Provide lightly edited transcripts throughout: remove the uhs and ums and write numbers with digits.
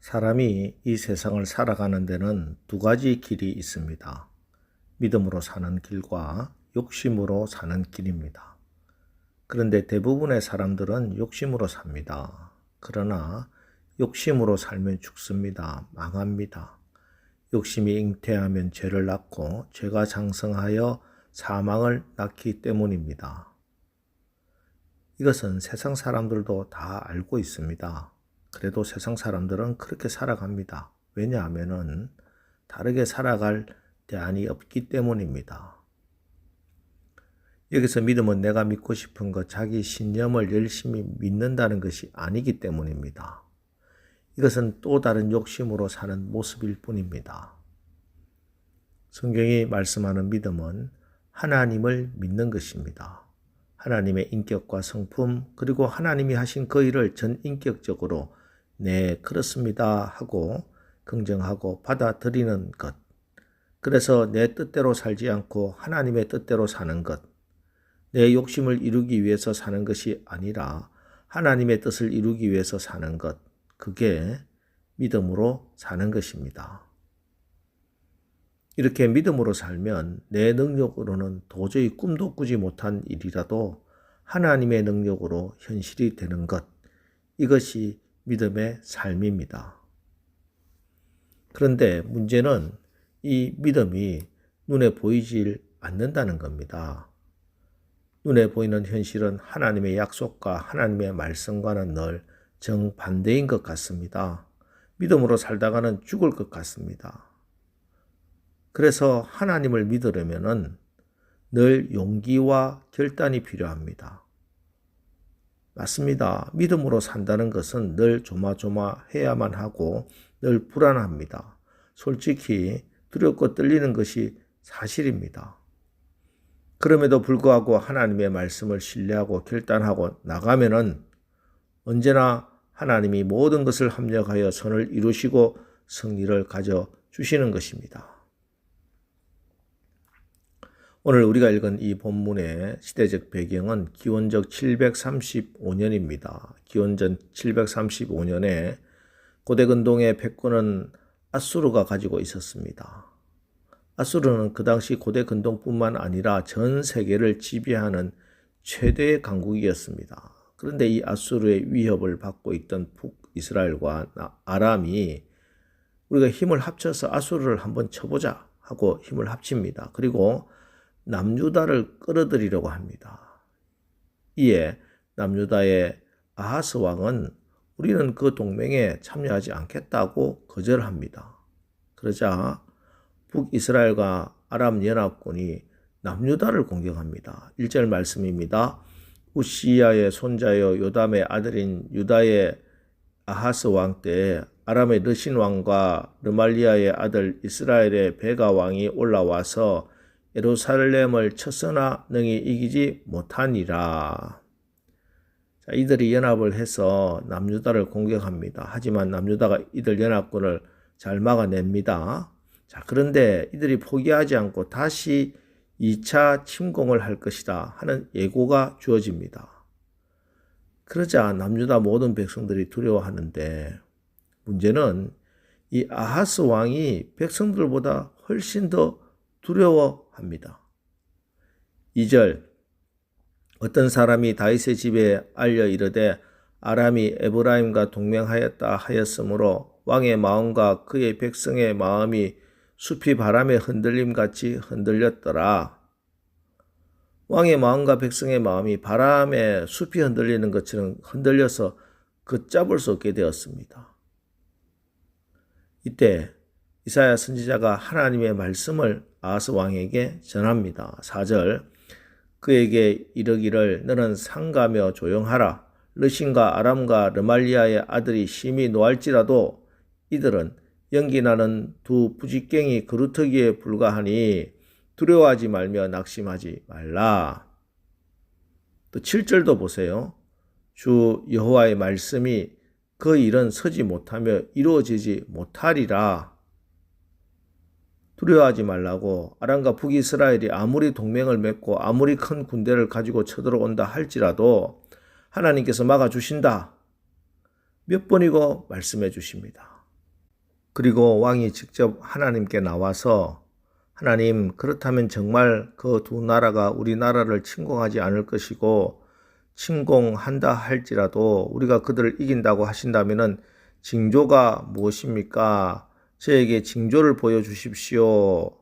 사람이 이 세상을 살아가는 데는 두 가지 길이 있습니다. 믿음으로 사는 길과 욕심으로 사는 길입니다. 그런데 대부분의 사람들은 욕심으로 삽니다. 그러나 욕심으로 살면 죽습니다. 망합니다. 욕심이 잉태하면 죄를 낳고 죄가 장성하여 사망을 낳기 때문입니다. 이것은 세상 사람들도 다 알고 있습니다. 그래도 세상 사람들은 그렇게 살아갑니다. 왜냐하면 다르게 살아갈 대안이 없기 때문입니다. 여기서 믿음은 내가 믿고 싶은 것, 자기 신념을 열심히 믿는다는 것이 아니기 때문입니다. 이것은 또 다른 욕심으로 사는 모습일 뿐입니다. 성경이 말씀하는 믿음은 하나님을 믿는 것입니다. 하나님의 인격과 성품, 그리고 하나님이 하신 그 일을 전인격적으로 네, 그렇습니다 하고 긍정하고 받아들이는 것. 그래서 내 뜻대로 살지 않고 하나님의 뜻대로 사는 것. 내 욕심을 이루기 위해서 사는 것이 아니라 하나님의 뜻을 이루기 위해서 사는 것. 그게 믿음으로 사는 것입니다. 이렇게 믿음으로 살면 내 능력으로는 도저히 꿈도 꾸지 못한 일이라도 하나님의 능력으로 현실이 되는 것. 이것이 믿음의 삶입니다. 그런데 문제는 이 믿음이 눈에 보이질 않는다는 겁니다. 눈에 보이는 현실은 하나님의 약속과 하나님의 말씀과는 늘 정반대인 것 같습니다. 믿음으로 살다가는 죽을 것 같습니다. 그래서 하나님을 믿으려면 늘 용기와 결단이 필요합니다. 맞습니다. 믿음으로 산다는 것은 늘 조마조마해야만 하고 늘 불안합니다. 솔직히 두렵고 떨리는 것이 사실입니다. 그럼에도 불구하고 하나님의 말씀을 신뢰하고 결단하고 나가면은 언제나 하나님이 모든 것을 합력하여 선을 이루시고 승리를 가져주시는 것입니다. 오늘 우리가 읽은 이 본문의 시대적 배경은 기원적 735년입니다. 기원전 735년에 고대 근동의 패권은 아수르가 가지고 있었습니다. 아수르는 그 당시 고대 근동뿐만 아니라 전 세계를 지배하는 최대의 강국이었습니다. 그런데 이 아수르의 위협을 받고 있던 북이스라엘과 아람이 우리가 힘을 합쳐서 아수르를 한번 쳐보자 하고 힘을 합칩니다. 그리고 남유다를 끌어들이려고 합니다. 이에 남유다의 아하스 왕은 우리는 그 동맹에 참여하지 않겠다고 거절합니다. 그러자 북이스라엘과 아람 연합군이 남유다를 공격합니다. 1절 말씀입니다. 우시야의 손자여 요담의 아들인 유다의 아하스 왕 때에 아람의 르신 왕과 르말리아의 아들 이스라엘의 베가 왕이 올라와서 예루살렘을 쳤으나 능히 이기지 못하니라. 자, 이들이 연합을 해서 남유다를 공격합니다. 하지만 남유다가 이들 연합군을 잘 막아냅니다. 자, 그런데 이들이 포기하지 않고 다시 2차 침공을 할 것이다 하는 예고가 주어집니다. 그러자 남유다 모든 백성들이 두려워하는데 문제는 이 아하스 왕이 백성들보다 훨씬 더 두려워합니다. 2절 어떤 사람이 다윗의 집에 알려 이르되 아람이 에브라임과 동맹하였다 하였으므로 왕의 마음과 그의 백성의 마음이 숲이 바람의 흔들림같이 흔들렸더라. 왕의 마음과 백성의 마음이 바람에 숲이 흔들리는 것처럼 흔들려서 걷잡을 수 없게 되었습니다. 이때 이사야 선지자가 하나님의 말씀을 아하스 왕에게 전합니다. 4절 그에게 이르기를 너는 상가며 조용하라. 르신과 아람과 르말리아의 아들이 심히 노할지라도 이들은 연기나는 두 부직갱이 그루터기에 불과하니 두려워하지 말며 낙심하지 말라. 또 7절도 보세요. 주 여호와의 말씀이 그 일은 서지 못하며 이루어지지 못하리라. 두려워하지 말라고 아람과 북이스라엘이 아무리 동맹을 맺고 아무리 큰 군대를 가지고 쳐들어온다 할지라도 하나님께서 막아주신다. 몇 번이고 말씀해 주십니다. 그리고 왕이 직접 하나님께 나와서 하나님, 그렇다면 정말 그 두 나라가 우리 나라를 침공하지 않을 것이고 침공한다 할지라도 우리가 그들을 이긴다고 하신다면은 징조가 무엇입니까? 저에게 징조를 보여주십시오.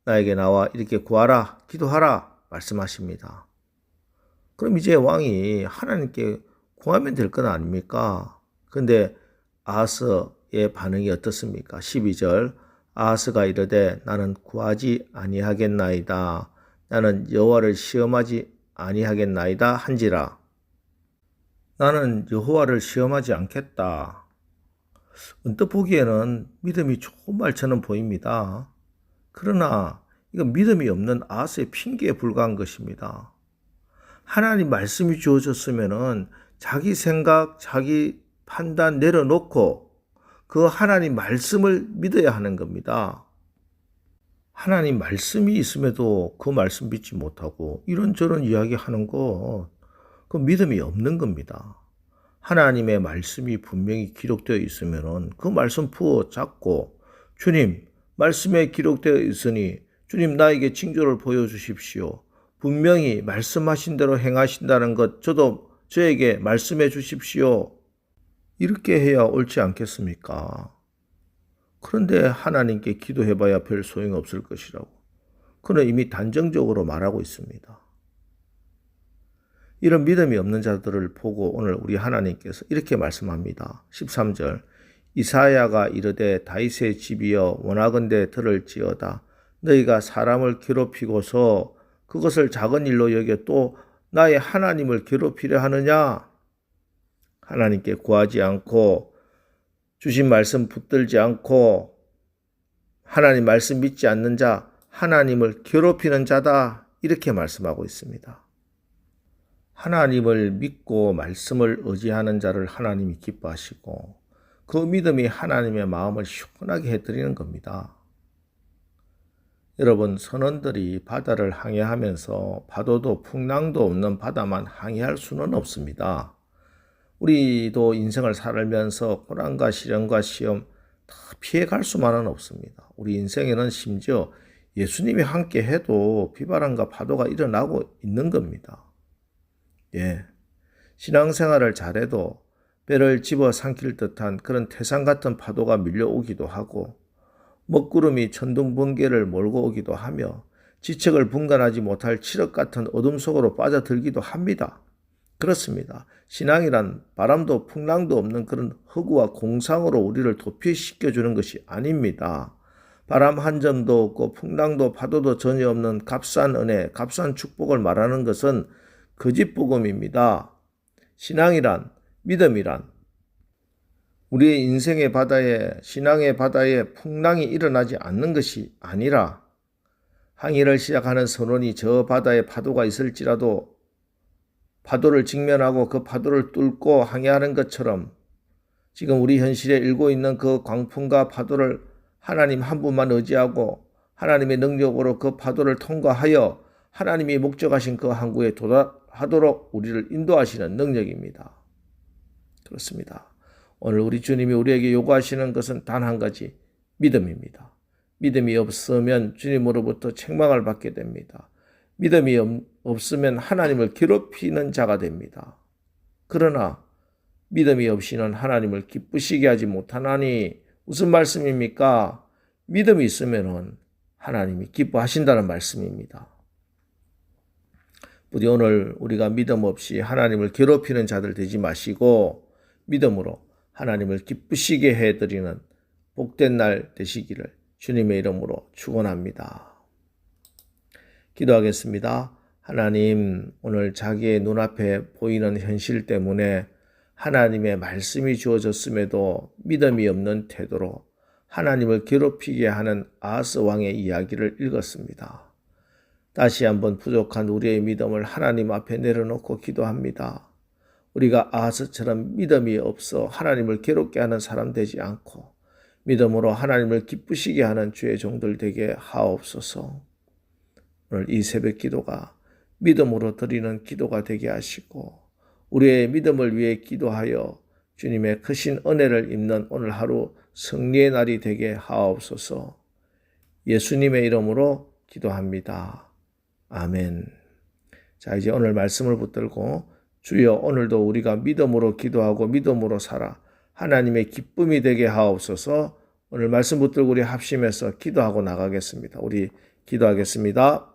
나에게 나와 이렇게 구하라, 기도하라 말씀하십니다. 그럼 이제 왕이 하나님께 구하면 될 건 아닙니까? 근데 아하스의 반응이 어떻습니까? 12절 아하스가 이르되 나는 구하지 아니하겠나이다. 나는 여호와를 시험하지 아니하겠나이다 한지라. 나는 여호와를 시험하지 않겠다. 언뜻 보기에는 믿음이 좋은 말처럼 보입니다. 그러나 이건 믿음이 없는 아하스의 핑계에 불과한 것입니다. 하나님 말씀이 주어졌으면은 자기 생각, 자기 판단 내려놓고 그 하나님 말씀을 믿어야 하는 겁니다. 하나님 말씀이 있음에도 그 말씀 믿지 못하고 이런저런 이야기하는 거 그 믿음이 없는 겁니다. 하나님의 말씀이 분명히 기록되어 있으면은 그 말씀 부어 잡고 주님 말씀에 기록되어 있으니 주님 나에게 징조를 보여주십시오. 분명히 말씀하신 대로 행하신다는 것 저에게 말씀해 주십시오. 이렇게 해야 옳지 않겠습니까? 그런데 하나님께 기도해봐야 별 소용 없을 것이라고. 그는 이미 단정적으로 말하고 있습니다. 이런 믿음이 없는 자들을 보고 오늘 우리 하나님께서 이렇게 말씀합니다. 13절 이사야가 이르되 다윗의 집이여 원하건대 들을지어다. 너희가 사람을 괴롭히고서 그것을 작은 일로 여겨 또 나의 하나님을 괴롭히려 하느냐? 하나님께 구하지 않고 주신 말씀 붙들지 않고 하나님 말씀 믿지 않는 자, 하나님을 괴롭히는 자다. 이렇게 말씀하고 있습니다. 하나님을 믿고 말씀을 의지하는 자를 하나님이 기뻐하시고 그 믿음이 하나님의 마음을 시원하게 해드리는 겁니다. 여러분, 선원들이 바다를 항해하면서 파도도 풍랑도 없는 바다만 항해할 수는 없습니다. 우리도 인생을 살면서 고난과 시련과 시험 다 피해갈 수만은 없습니다. 우리 인생에는 심지어 예수님이 함께 해도 비바람과 파도가 일어나고 있는 겁니다. 신앙생활을 잘해도 배를 집어 삼킬 듯한 그런 태산 같은 파도가 밀려오기도 하고 먹구름이 천둥번개를 몰고 오기도 하며 지책을 분간하지 못할 칠흑 같은 어둠 속으로 빠져들기도 합니다. 그렇습니다. 신앙이란 바람도 풍랑도 없는 그런 허구와 공상으로 우리를 도피시켜주는 것이 아닙니다. 바람 한 점도 없고 풍랑도 파도도 전혀 없는 값싼 은혜, 값싼 축복을 말하는 것은 거짓복음입니다. 신앙이란, 믿음이란 우리의 인생의 바다에, 신앙의 바다에 풍랑이 일어나지 않는 것이 아니라 항해를 시작하는 선원이 저 바다에 파도가 있을지라도 파도를 직면하고 그 파도를 뚫고 항해하는 것처럼 지금 우리 현실에 일고 있는 그 광풍과 파도를 하나님 한 분만 의지하고 하나님의 능력으로 그 파도를 통과하여 하나님이 목적하신 그 항구에 도달하도록 우리를 인도하시는 능력입니다. 그렇습니다. 오늘 우리 주님이 우리에게 요구하시는 것은 단 한 가지, 믿음입니다. 믿음이 없으면 주님으로부터 책망을 받게 됩니다. 믿음이 없으면 하나님을 괴롭히는 자가 됩니다. 그러나 믿음이 없이는 하나님을 기쁘시게 하지 못하나니 무슨 말씀입니까? 믿음이 있으면 하나님이 기뻐하신다는 말씀입니다. 부디 오늘 우리가 믿음 없이 하나님을 괴롭히는 자들 되지 마시고 믿음으로 하나님을 기쁘시게 해드리는 복된 날 되시기를 주님의 이름으로 축원합니다. 기도하겠습니다. 하나님, 오늘 자기의 눈앞에 보이는 현실 때문에 하나님의 말씀이 주어졌음에도 믿음이 없는 태도로 하나님을 괴롭히게 하는 아하스 왕의 이야기를 읽었습니다. 다시 한번 부족한 우리의 믿음을 하나님 앞에 내려놓고 기도합니다. 우리가 아하스처럼 믿음이 없어 하나님을 괴롭게 하는 사람 되지 않고 믿음으로 하나님을 기쁘시게 하는 주의 종들 되게 하옵소서. 오늘 이 새벽 기도가 믿음으로 드리는 기도가 되게 하시고 우리의 믿음을 위해 기도하여 주님의 크신 은혜를 입는 오늘 하루 승리의 날이 되게 하옵소서. 예수님의 이름으로 기도합니다. 아멘. 자, 이제 오늘 말씀을 붙들고 주여 오늘도 우리가 믿음으로 기도하고 믿음으로 살아 하나님의 기쁨이 되게 하옵소서. 오늘 말씀 붙들고 우리 합심해서 기도하고 나가겠습니다. 우리 기도하겠습니다.